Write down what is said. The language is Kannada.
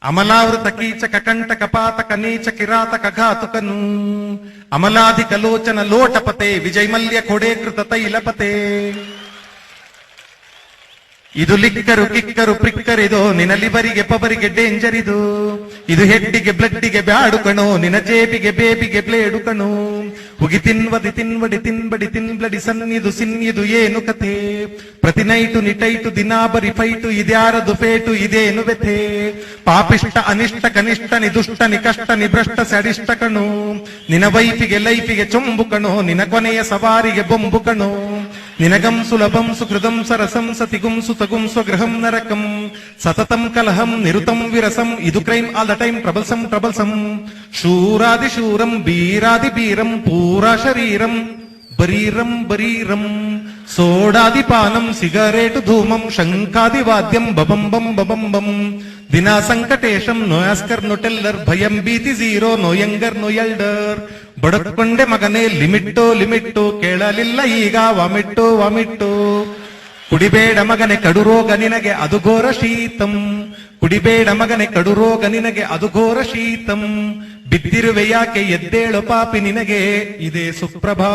ಅಮಲಾವೃತ ಕೀಚ ಕಕಂಠ ಕಪಾತ ಕನೀಚ ಕಿರಾತ ಕಘಾತುಕನು ಅಮಲಾಧಿ ಕಲೋಚನ ಲೋಟಪತೆ ವಿಜಯಮಲ್ಯ ಖೊಡೇಕೃತ ತೈಲಪತೆ. ಇದು ಲಿಕ್ಕರು ಕಿಕ್ಕರು ಪ್ರಿಕ್ಕರಿದು ನಿನ ಲಿವರಿಗೆ ಪವರಿಗೆ ಡೇಂಜರ್ ಇದು. ಇದು ಹೆಡ್ಡಿಗೆ ಬ್ಲಡ್ಡಿಗೆ ಬ್ಯಾಡು ಕಣೋ ನಿನ ಜೇಬಿಗೆ ಬೇಬಿಗೆ ಬ್ಲೇಡು ಕಣೋ. ಹುಗಿ ತಿನ್ವದಿ ತಿನ್ವಡಿ ತಿನ್ಬಡಿ ತಿನ್ಬ್ಲಡಿ ಸನ್ನಿದು ಸಿನ್ನಿದು ಏನು ಕಥೆ. ಪ್ರತಿ ನೈಟು ನಿಟೈಟು ದಿನಾ ಬರಿ ಫೈಟು ಇದ್ಯಾರದು ಫೇಟು ಇದೇನು ವ್ಯಥೆ. ಪಾಪಿಷ್ಟ ಅನಿಷ್ಟ ಕನಿಷ್ಠ ನಿ ದುಷ್ಟ ನಿ ಕಷ್ಟ ನಿ ಭ್ರಷ್ಟ ಸಡಿಷ್ಟ ಕಣೋ. ನಿನ ವೈಫಿಗೆ ಲೈಫಿಗೆ ಚೊಂಬು ಕಣೋ ನಿನ ಕೊನೆಯ ಸವಾರಿಗೆ ಬೊಂಬು ಕಣೋ. ನಿನಗಂ ಸುಲಭಂ ಸುಕೃತಂ ಸರಸಂ ಸತಿಗುಂ ಸುತಗುಂ ಸ್ವಗೃಹಂ ನರಕಂ ಸತತಂ ಕಲಹಂ ನಿರುತಂ ವಿರಸಂ. ಇದು ಕ್ರೈಮ್ ಆಲ್ ದ ಟೈಮ್ ಟ್ರಬಲ್ಸಂ ಟ್ರಬಲ್ಸಂ. ಶೂರಾದಿ ಶೂರಂ ಬೀರಾದಿ ಬೀರಂ ಪೂರಾ ಶರೀರಂ ಬರೀರಂ ಬರೀರಂ. ಸೋಡಾದಿ ಪಾನಂ ಸಿಗರೇಟು ಧೂಮಂ ಶಂಕಾದಿ ವಾದ್ಯಂ ಬಬಂ ಬಂ ಬಬಂ ಬಂ. ದಿನಾ ಸಂಕಟೇಶಂ ನೋ ಆಸ್ಕರ್ ನೋ ಟೆಲ್ಲರ್ ಭಯಂ ಭೀತಿ zero no younger no elder. ಬಡಕೊಂಡೆ ಮಗನೇ ಲಿಮಿಟ್ಟು ಲಿಮಿಟ್ಟು ಕೇಳಲಿಲ್ಲ ಈಗ ವಾಮಿಟ್ಟು ವಾಮಿಟ್ಟು. ಕುಡಿಬೇಡ ಮಗನೆ ಕಡು ರೋಗ ನಿನಗೆ ಅದು ಘೋರ ಶೀತಂ. ಕುಡಿಬೇಡ ಮಗನೆ ಕಡು ರೋಗ ನಿನಗೆ ಅದು ಘೋರ ಶೀತಂ. ಬಿದ್ದಿರುವೆ ಯಾಕೆ ಎದ್ದೇಳು ಪಾಪಿ ನಿನಗೆ ಇದೇ ಸುಪ್ರಭಾ.